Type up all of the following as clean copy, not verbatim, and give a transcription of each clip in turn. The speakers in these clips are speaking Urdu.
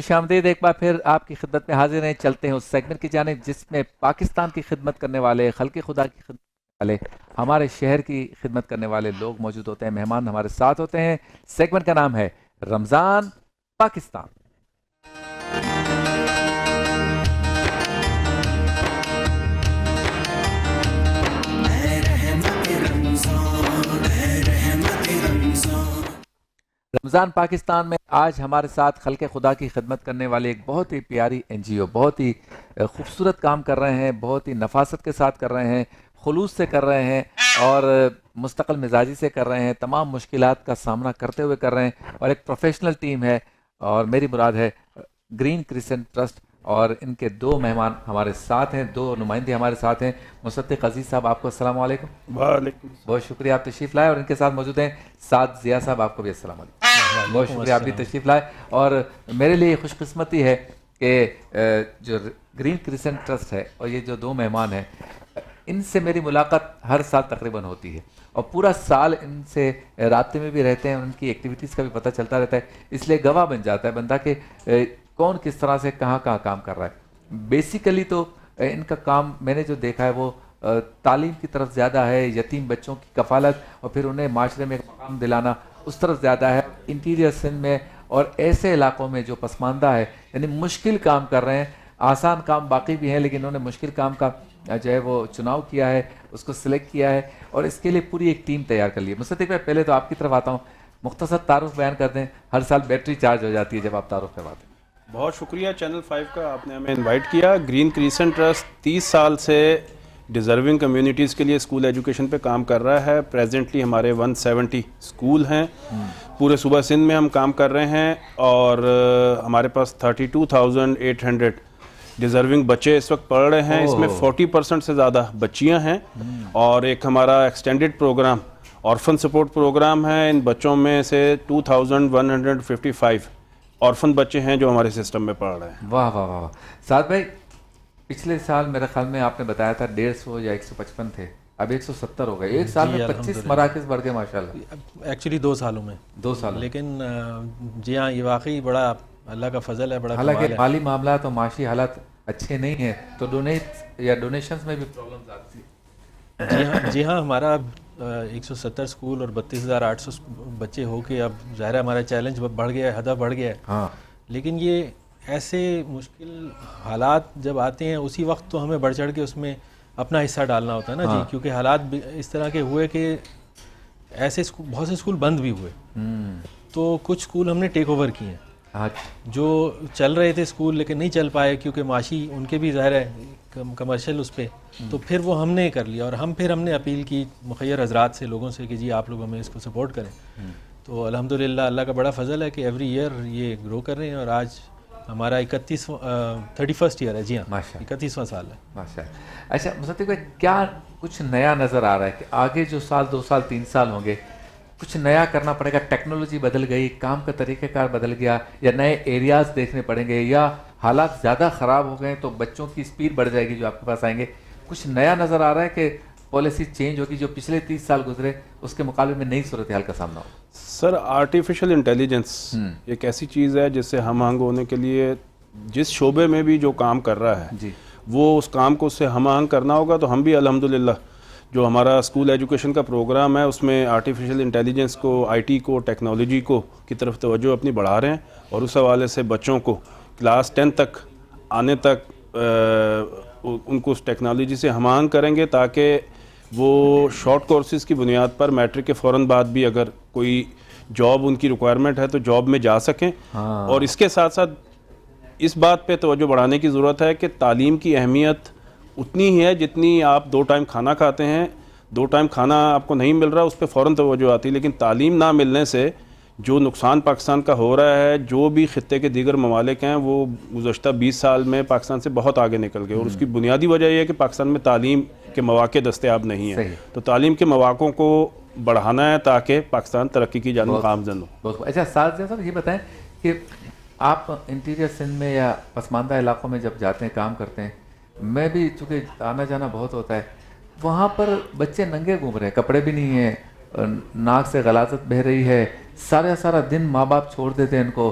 خوش آمدید ایک بار پھر آپ کی خدمت میں حاضر ہیں. چلتے ہیں اس سیگمنٹ کی جانب جس میں پاکستان کی خدمت کرنے والے، خلق خدا کی خدمت کرنے والے، ہمارے شہر کی خدمت کرنے والے لوگ موجود ہوتے ہیں، مہمان ہمارے ساتھ ہوتے ہیں. سیگمنٹ کا نام ہے رمضان پاکستان. رمضان پاکستان میں آج ہمارے ساتھ خلق خدا کی خدمت کرنے والے ایک بہت ہی پیاری این جی او، بہت ہی خوبصورت کام کر رہے ہیں، بہت ہی نفاست کے ساتھ کر رہے ہیں، خلوص سے کر رہے ہیں اور مستقل مزاجی سے کر رہے ہیں، تمام مشکلات کا سامنا کرتے ہوئے کر رہے ہیں اور ایک پروفیشنل ٹیم ہے. اور میری مراد ہے گرین کرسنٹ ٹرسٹ، اور ان کے دو مہمان ہمارے ساتھ ہیں، دو نمائندے ہمارے ساتھ ہیں. مصدق عزیز صاحب، آپ کو السلام علیکم. وعلیکم بہت شکریہ آپ تشریف لائے. اور ان کے ساتھ موجود ہیں سعد ضیاء صاحب، آپ کو بھی السلام علیکم. بہت شکریہ آپ بھی تشریف لائے. اور میرے لیے خوش قسمتی ہے کہ جو گرین کرسنٹ ٹرسٹ ہے اور یہ جو دو مہمان ہیں، ان سے میری ملاقات ہر سال تقریباً ہوتی ہے اور پورا سال ان سے رابطے میں بھی رہتے ہیں، ان کی ایکٹیویٹیز کا بھی پتہ چلتا رہتا ہے. اس لیے گواہ بن جاتا ہے بندہ کہ کون کس طرح سے کہاں کہاں کام کر رہا ہے. بیسیکلی تو ان کا کام میں نے جو دیکھا ہے وہ تعلیم کی طرف زیادہ ہے، یتیم بچوں کی کفالت اور پھر انہیں معاشرے میں ایک مقام دلانا اس طرف زیادہ ہے. انٹیریئر سندھ میں اور ایسے علاقوں میں جو پسماندہ ہے، یعنی مشکل کام کر رہے ہیں. آسان کام باقی بھی ہیں لیکن انہوں نے مشکل کام کا جو ہے وہ چناؤ کیا ہے، اس کو سلیکٹ کیا ہے اور اس کے لیے پوری ایک ٹیم تیار کر لی ہے. مصدق بھائی، پہلے تو آپ کی طرف آتا ہوں، مختصر تعارف بیان کر دیں. ہر سال بیٹری چارج ہو جاتی ہے جب آپ تعارف کرواتے ہیں. بہت شکریہ چینل 5 کا، آپ نے ہمیں انوائٹ کیا. گرین کرسنٹ ٹرسٹ 30 سال سے ڈیزرونگ کمیونٹیز کے لیے اسکول ایجوکیشن پہ کام کر رہا ہے. پریزنٹلی ہمارے 170 اسکول ہیں پورے صوبہ سندھ میں، ہم کام کر رہے ہیں اور ہمارے پاس 32,800 ڈیزرونگ بچے اس وقت پڑھ رہے ہیں. اس میں 40% سے زیادہ بچیاں ہیں. اور ایک ہمارا extended program orphan support program ہے. ان بچوں میں سے 2,155 آرفن بچے ہیں جو ہمارے سسٹم میں پڑھ رہے ہیں. واہ واہ واہ. سعد بھائی، پچھلے سال میرے خیال میں آپ نے بتایا تھا 150 یا 155 تھے، اب 170 ہو گئے. ایک سال میں 25 مراکز بڑھ گئے ماشاءاللہ. ایکچولی 2 سالوں میں 2 سال لیکن جی ہاں، یہ واقعی بڑا اللہ کا فضل ہے، بڑا کمال حالانکہ ہے. مالی معاملات اور معاشی حالات اچھے نہیں ہیں تو ڈونیٹ یا ڈونیشنز میں بھی پرابلمز آتی ہیں. جی ہاں، ہمارا 170 اسکول اور 32,800 بچے ہو کے اب ظاہر ہے ہمارا چیلنج بڑھ گیا ہے، ہدف بڑھ گیا ہے. ہاں، لیکن یہ ایسے مشکل حالات جب آتے ہیں اسی وقت تو ہمیں بڑھ چڑھ کے اس میں اپنا حصہ ڈالنا ہوتا ہے نا. جی، کیونکہ حالات اس طرح کے ہوئے کہ ایسے بہت سے اسکول بند بھی ہوئے تو کچھ اسکول ہم نے ٹیک اوور کیے ہیں. جو چل رہے تھے اسکول لیکن نہیں چل پائے کیونکہ معاشی ان کے بھی ظاہر ہے کمرشل اس پہ، تو پھر وہ ہم نے کر لیا. اور ہم نے اپیل کی مخیر حضرات سے، لوگوں سے کہ جی آپ لوگ ہمیں اس کو سپورٹ کریں. تو الحمدللہ اللہ کا بڑا فضل ہے کہ ایوری ایئر یہ گرو کر رہے ہیں اور آج ہمارا 31واں ایئر ہے. جی ہاں، 31واں سال ہے. ماشاء اللہ. اچھا مصدق بھائی، کیا کچھ نیا نظر آ رہا ہے کہ آگے جو سال 2 سال 3 سال ہوں گے کچھ نیا کرنا پڑے گا؟ ٹیکنالوجی بدل گئی، کام کا طریقہ کار بدل گیا، یا نئے ایریاز دیکھنے پڑیں گے، یا حالات زیادہ خراب ہو گئے تو بچوں کی اسپیڈ بڑھ جائے گی جو آپ کے پاس آئیں گے؟ کچھ نیا نظر آ رہا ہے کہ پالیسی چینج ہوگی جو پچھلے 30 سال گزرے اس کے مقابلے میں نئی صورتحال کا سامنا ہو؟ سر، آرٹیفیشل انٹیلیجنس ایک ایسی چیز ہے جس سے ہم آہنگ ہونے کے لیے جس شعبے میں بھی جو کام کر رہا ہے وہ اس کام کو اس سے ہم آہنگ کرنا ہوگا. تو ہم بھی الحمدللہ جو ہمارا اسکول ایجوکیشن کا پروگرام ہے اس میں آرٹیفیشل انٹیلیجنس کو، آئی ٹی کو، ٹیکنالوجی کو کی طرف توجہ اپنی بڑھا رہے ہیں. اور اس حوالے سے بچوں کو کلاس 10 تک آنے تک ان کو اس ٹیکنالوجی سے ہم آہنگ کریں گے تاکہ وہ شارٹ کورسز کی بنیاد پر میٹرک کے فوراً بعد بھی اگر کوئی جاب ان کی ریکوائرمنٹ ہے تو جاب میں جا سکیں. اور اس کے ساتھ ساتھ اس بات پہ توجہ بڑھانے کی ضرورت ہے کہ تعلیم کی اہمیت اتنی ہی ہے جتنی آپ 2 ٹائم کھانا کھاتے ہیں. 2 ٹائم کھانا آپ کو نہیں مل رہا اس پہ فوراً توجہ آتی ہے، لیکن تعلیم نہ ملنے سے جو نقصان پاکستان کا ہو رہا ہے، جو بھی خطے کے دیگر ممالک ہیں وہ گزشتہ 20 سال میں پاکستان سے بہت آگے نکل گئے. اور اس کی بنیادی وجہ یہ ہے کہ پاکستان میں تعلیم کے مواقع دستیاب نہیں ہیں. تو تعلیم کے مواقع کو بڑھانا ہے تاکہ پاکستان ترقی کی جانب گامزن ہو. اچھا سعد صاحب، یہ بتائیں کہ آپ انٹیریئر سندھ میں یا پسماندہ علاقوں میں جب جاتے ہیں کام کرتے ہیں، میں بھی چونکہ آنا جانا بہت ہوتا ہے، وہاں پر بچے ننگے گھوم رہے ہیں، کپڑے بھی نہیں ہیں، ناک سے غلاظت بہہ رہی ہے، سارا دن ماں باپ چھوڑ دیتے ہیں ان کو،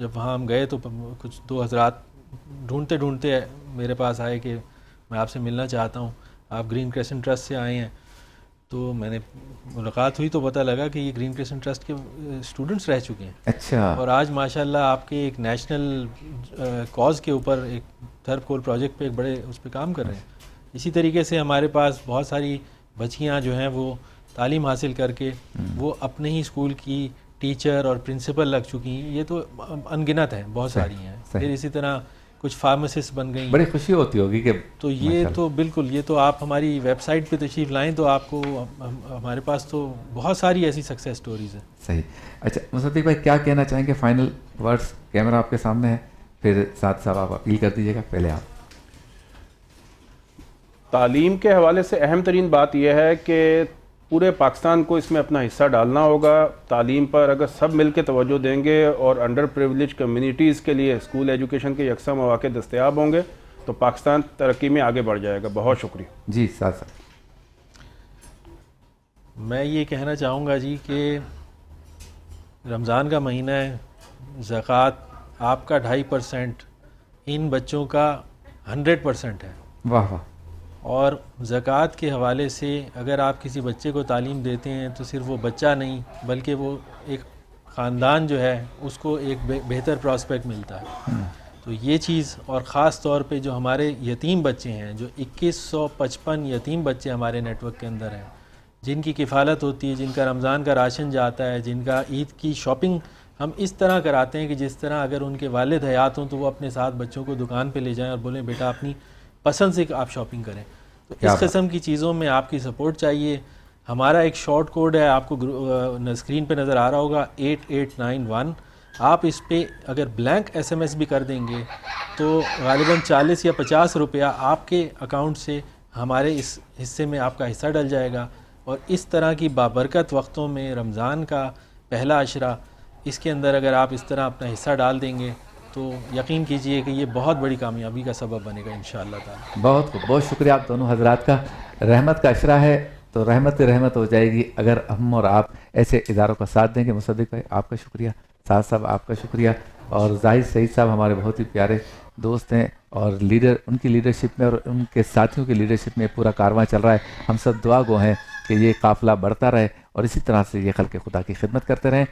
جب وہاں ہم گئے تو کچھ 2 حضرات ڈھونڈتے ڈھونڈتے میرے پاس آئے کہ میں آپ سے ملنا چاہتا ہوں، آپ گرین کریسنٹ ٹرسٹ سے آئے ہیں. تو میں نے ملاقات ہوئی تو پتہ لگا کہ یہ گرین کریسنٹ ٹرسٹ کے اسٹوڈنٹس رہ چکے ہیں. اچھا. اور آج ماشاءاللہ آپ کے ایک نیشنل کاز کے اوپر ایک تھرپ کول پروجیکٹ پہ ایک بڑے اس پہ کام کر رہے ہیں. اسی طریقے سے ہمارے پاس بہت ساری بچیاں جو ہیں وہ تعلیم حاصل کر کے وہ اپنے ہی اسکول کی ٹیچر اور پرنسپل لگ چکی ہیں. یہ تو انگنت ہیں، بہت ساری ہیں. پھر اسی طرح کچھ فارماسسٹ بن گئی. بڑی خوشی ہوتی ہوگی کہ تو یہ تو بالکل، یہ تو آپ ہماری ویب سائٹ پہ تشریف لائیں تو آپ کو ہمارے پاس تو بہت ساری ایسی سکسیس سٹوریز ہیں. صحیح. اچھا مصدق بھائی کیا کہنا چاہیں گے فائنل ورڈز؟ کیمرہ آپ کے سامنے ہے، پھر ساتھ صاحب آپ اپیل کر دیجیے گا. پہلے آپ. تعلیم کے حوالے سے اہم ترین بات یہ ہے کہ پورے پاکستان کو اس میں اپنا حصہ ڈالنا ہوگا. تعلیم پر اگر سب مل کے توجہ دیں گے اور انڈر پریویلیج کمیونٹیز کے لیے اسکول ایجوکیشن کے یکساں مواقع دستیاب ہوں گے تو پاکستان ترقی میں آگے بڑھ جائے گا. بہت شکریہ. جی ساتھ صاحب. میں یہ کہنا چاہوں گا جی کہ رمضان کا مہینہ ہے، زکوٰۃ آپ کا 2.5% ان بچوں کا 100% ہے. واہ واہ. اور زکوٰۃ کے حوالے سے اگر آپ کسی بچے کو تعلیم دیتے ہیں تو صرف وہ بچہ نہیں بلکہ وہ ایک خاندان جو ہے اس کو ایک بہتر پراسپیکٹ ملتا ہے. تو یہ چیز، اور خاص طور پہ جو ہمارے یتیم بچے ہیں، جو 2155 یتیم بچے ہمارے نیٹ ورک کے اندر ہیں، جن کی کفالت ہوتی ہے، جن کا رمضان کا راشن جاتا ہے، جن کا عید کی شاپنگ ہم اس طرح کراتے ہیں کہ جس طرح اگر ان کے والد حیات ہوں تو وہ اپنے ساتھ بچوں کو دکان پہ لے جائیں اور بولیں بیٹا اپنی پسند سے آپ شاپنگ کریں. تو اس قسم کی چیزوں میں آپ کی سپورٹ چاہیے. ہمارا ایک شارٹ کوڈ ہے، آپ کو اسکرین پہ نظر آ رہا ہوگا 8891. آپ اس پہ اگر بلینک SMS بھی کر دیں گے تو غالباً 40 یا 50 روپیہ آپ کے اکاؤنٹ سے ہمارے اس حصے میں آپ کا حصہ ڈل جائے گا. اور اس طرح کی بابرکت وقتوں میں رمضان کا پہلا عشرہ، اس کے اندر اگر آپ اس طرح اپنا حصہ ڈال دیں گے تو یقین کیجئے کہ یہ بہت بڑی کامیابی کا سبب بنے گا انشاءاللہ تعالی. بہت خوب، بہت شکریہ آپ دونوں حضرات کا. رحمت کا عشرہ ہے تو رحمت رحمت ہو جائے گی اگر ہم اور آپ ایسے اداروں کا ساتھ دیں گے. مصدق بھائی آپ کا شکریہ، سعد صاحب آپ کا شکریہ، اور زاہد سعید صاحب ہمارے بہت ہی پیارے دوست ہیں اور لیڈر، ان کی لیڈرشپ میں اور ان کے ساتھیوں کی لیڈرشپ میں پورا کارواں چل رہا ہے. ہم سب دعا گو ہیں کہ یہ قافلہ بڑھتا رہے اور اسی طرح سے یہ خلق خدا کی خدمت کرتے رہیں.